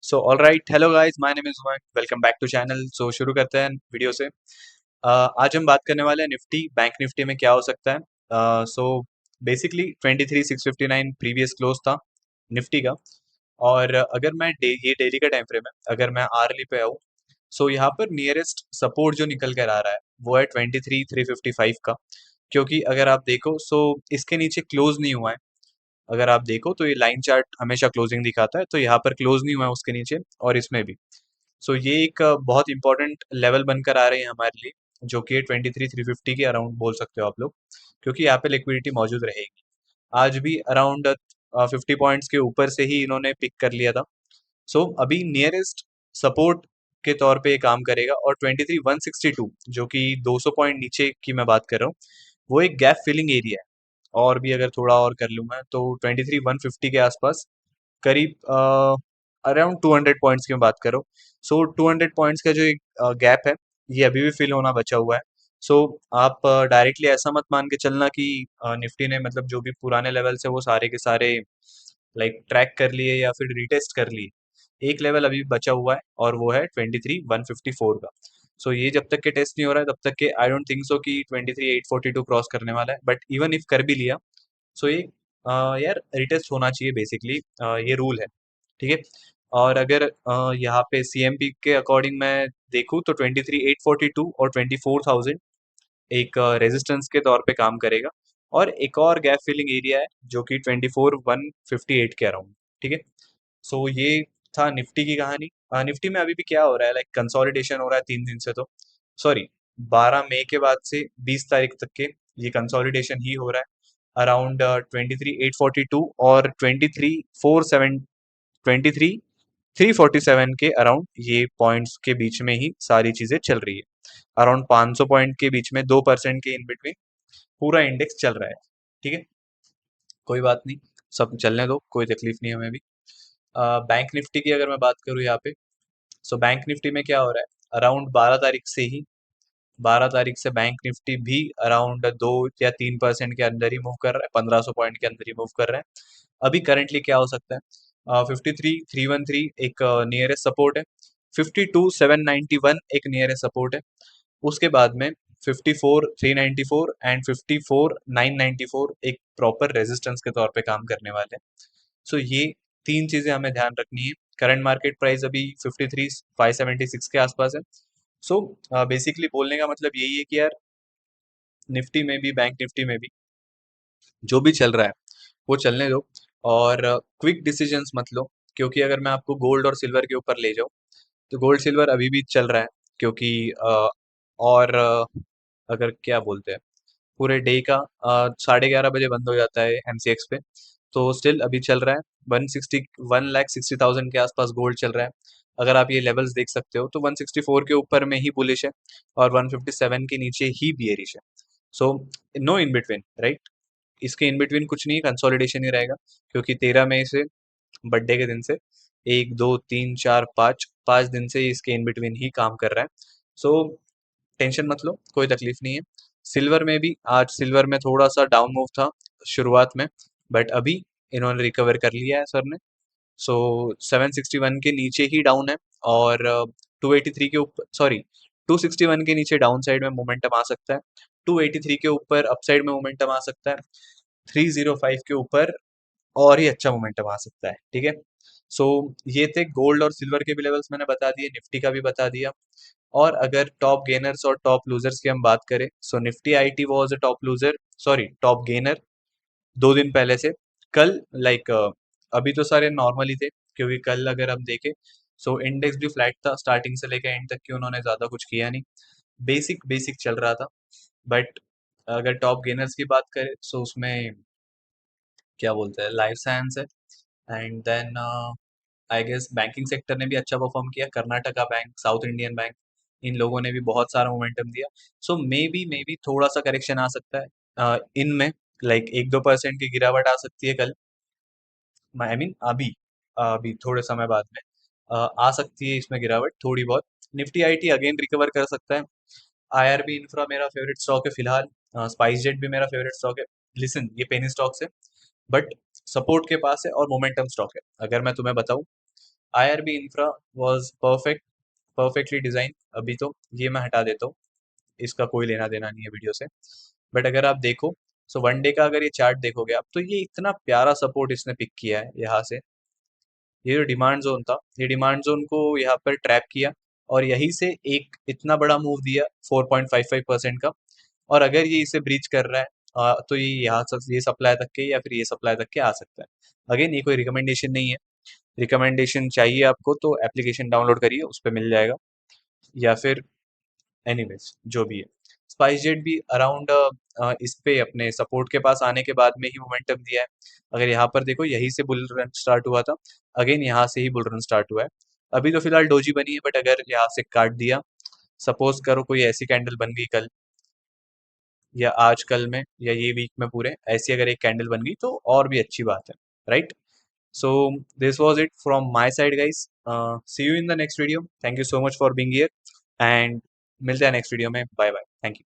So all right, hello guys, my name is Umang, welcome back to channel. So शुरू करते हैं video से। आज हम बात करने वाले हैं निफ्टी बैंक निफ्टी में क्या हो सकता है। सो बेसिकली 23,659 प्रीवियस क्लोज था निफ्टी का। और अगर मैं ये डेली का टाइम फ्रेम है, अगर मैं आरली पे आऊँ, सो यहाँ पर नियरेस्ट सपोर्ट जो निकल कर आ रहा है वो है 23,355 का। क्योंकि अगर आप देखो, सो इसके नीचे क्लोज नहीं हुआ है। अगर आप देखो तो ये लाइन चार्ट हमेशा क्लोजिंग दिखाता है, तो यहाँ पर क्लोज नहीं हुआ है उसके नीचे, और इसमें भी। सो ये एक बहुत इंपॉर्टेंट लेवल बनकर आ रहे हैं हमारे लिए, जो कि 23,350 के अराउंड बोल सकते हो आप लोग, क्योंकि यहाँ पे लिक्विडिटी मौजूद रहेगी। आज भी अराउंड 50 पॉइंट्स के ऊपर से ही इन्होंने पिक कर लिया था। सो अभी नियरेस्ट सपोर्ट के तौर पे ये काम करेगा, और 23,162 जो कि 200 पॉइंट नीचे की मैं बात कर रहा हूँ, वो एक गैप फिलिंग एरिया है। और भी अगर थोड़ा और कर लूँ मैं, तो 23,150 के आसपास करीब अराउंड 200 पॉइंट्स की मैं बात कर रहा हूँ। सो 200 पॉइंट्स का जो एक गैप है, ये अभी भी फिल होना बचा हुआ है। सो आप डायरेक्टली ऐसा मत मान के चलना कि निफ्टी ने मतलब जो भी पुराने लेवल्स है वो सारे के सारे लाइक ट्रैक कर लिए या फिर रिटेस्ट कर लिए। एक लेवल अभी भी बचा हुआ है, और वो है 23,154 का। सो ये जब तक के टेस्ट नहीं हो रहा है तब तक के आई डोंट थिंक सो कि 23,842 क्रॉस करने वाला है। बट इवन इफ कर भी लिया, सो ये यार रिटेस्ट होना चाहिए बेसिकली, ये रूल है। ठीक है। और अगर यहाँ पे सीएमपी के अकॉर्डिंग मैं देखूँ तो 23,842 और 24,000 एक रेजिस्टेंस के तौर पे काम करेगा। और एक और गैप फिलिंग एरिया है जो कि 24,158 के अराउंड। ठीक है। सो ये था निफ्टी की कहानी। निफ्टी में अभी भी क्या हो रहा है, लाइक कंसोलिडेशन हो रहा है 3 दिन से, तो सॉरी, 12 मई के बाद से 20 तारीख तक के ये कंसोलिडेशन ही हो रहा है अराउंड 23,842 और 23,347 के अराउंड, ये पॉइंट्स के बीच में ही सारी चीजें चल रही है। अराउंड 500 पॉइंट के बीच में 2% के इन बिटवीन पूरा इंडेक्स चल रहा है। ठीक है। कोई बात नहीं, सब चलने दो, कोई तकलीफ नहीं है हमें भी। बैंक निफ्टी की अगर मैं बात करूँ यहाँ पे, सो बैंक निफ्टी में क्या हो रहा है, अराउंड 12 तारीख से ही, 12 तारीख से बैंक निफ्टी भी अराउंड 2 या 3% के अंदर ही मूव कर रहा है, 1500 पॉइंट के अंदर ही मूव कर रहा है। अभी करंटली क्या हो सकता है, 53,313 एक नियरेस्ट सपोर्ट है, 52,791 एक नियरेस्ट सपोर्ट है। उसके बाद में 54,394 एंड 54,994 एक प्रॉपर रेजिस्टेंस के तौर पे काम करने वाले हैं। सो ये तीन चीजें हमें ध्यान रखनी है। करंट मार्केट प्राइस अभी 53,576 के आसपास है। सो बेसिकली बोलने का मतलब यही है कि यार, निफ्टी में भी बैंक निफ्टी में भी जो भी चल रहा है वो चलने दो, और क्विक डिसीजंस मत लो। क्योंकि अगर मैं आपको गोल्ड और सिल्वर के ऊपर ले जाऊं, तो गोल्ड सिल्वर अभी भी चल रहा है, क्योंकि और अगर क्या बोलते हैं, पूरे डे का 11:30 बजे बंद हो जाता है एमसीएक्स पे, तो स्टिल अभी चल रहा है। 1,60,000 के आसपास गोल्ड चल रहा है। अगर आप ये लेवल्स देख सकते हो, तो 164 के ऊपर में ही बुलिश है, और 157 के नीचे ही बियरिश है। So no in between, right. इसके इन बिटवीन कुछ नहीं, कंसोलिडेशन ही रहेगा। क्योंकि 13 मई से, बर्थडे के दिन से, 1, 2, 3, 4, 5 5 दिन से इसके इन बिटवीन ही काम कर रहा है। सो टेंशन मत लो, कोई तकलीफ नहीं है। सिल्वर में भी, आज सिल्वर में थोड़ा सा डाउन मूव था शुरुआत में, बट अभी इन्होंने रिकवर कर लिया है सर ने। सो 761 के नीचे ही डाउन है, और 283 के ऊपर, सॉरी, 261 के नीचे डाउन साइड में मोमेंटम आ सकता है। 283 के ऊपर अपसाइड में मोमेंटम आ सकता है। 305 के ऊपर और ही अच्छा मोमेंटम आ सकता है। ठीक है। सो ये थे गोल्ड और सिल्वर के भी लेवल्स मैंने बता दिए, निफ्टी का भी बता दिया। और अगर टॉप गेनर्स और टॉप लूजर्स की हम बात करें, so Nifty IT was a top loser, sorry top gainer 2 दिन पहले से। कल लाइक अभी तो सारे नॉर्मल ही थे, क्योंकि कल अगर हम देखें, सो इंडेक्स भी फ्लैट था स्टार्टिंग से लेकर एंड तक की, उन्होंने ज्यादा कुछ किया नहीं, बेसिक बेसिक चल रहा था। बट अगर टॉप गेनर्स की बात करें, सो उसमें क्या बोलते हैं, लाइफ साइंस है। And then I guess banking sector ने भी अच्छा परफॉर्म किया, Karnataka bank, South Indian bank, इन लोगों ने भी बहुत सारा मोमेंटम दिया। सो मे बी थोड़ा सा करेक्शन आ सकता है इनमें, लाइक 1-2% की गिरावट आ सकती है कल, आई मीन अभी, अभी थोड़े समय बाद में आ सकती है इसमें गिरावट थोड़ी बहुत। निफ्टी आईटी अगेन रिकवर कर सकता है। आईआरबी इंफ्रा मेरा फेवरेट स्टॉक है फिलहाल। स्पाइस जेट भी मेरा फेवरेट स्टॉक है। लिसन, ये पेनी स्टॉक्स है, बट सपोर्ट के पास है और मोमेंटम स्टॉक है। अगर मैं तुम्हें बताऊं, IRB infra was perfectly design. अभी तो ये मैं हटा देता हूँ, इसका कोई लेना देना नहीं है वीडियो से। बट अगर आप देखो, सो वन डे का अगर ये चार्ट देखोगे आप, तो ये इतना प्यारा सपोर्ट इसने पिक किया है यहाँ से। ये जो डिमांड जोन था, ये डिमांड जोन को यहाँ पर ट्रैप किया और यहीं से एक इतना बड़ा मूव दिया 4.55% का। और अगर ये इसे ब्रीच कर रहा है तो ये यहाँ से ये सप्लाई तक के या फिर ये सप्लाई तक के आ सकता है। अगेन ये कोई रिकमेंडेशन नहीं है, रिकमेंडेशन चाहिए आपको तो एप्लीकेशन डाउनलोड करिए, उस पर मिल जाएगा। या फिर एनीवेज जो भी है, स्पाइस जेट भी अराउंड इस पे अपने सपोर्ट के पास आने के बाद में ही मोमेंटम दिया है। अगर यहाँ पर देखो, यहीं से बुल रन स्टार्ट हुआ था, अगेन यहाँ से ही बुल रन स्टार्ट हुआ है। अभी तो फिलहाल डोजी बनी है, बट अगर यहाँ से काट दिया, सपोज करो कोई ऐसी कैंडल बन गई कल या आज कल में या ये वीक में पूरे, ऐसी अगर एक कैंडल बन गई तो और भी अच्छी बात है, right. So this was it from my side guys. See you in the next video, thank you so much for being here and मिलते हैं नेक्स्ट वीडियो में। Bye bye, thank you.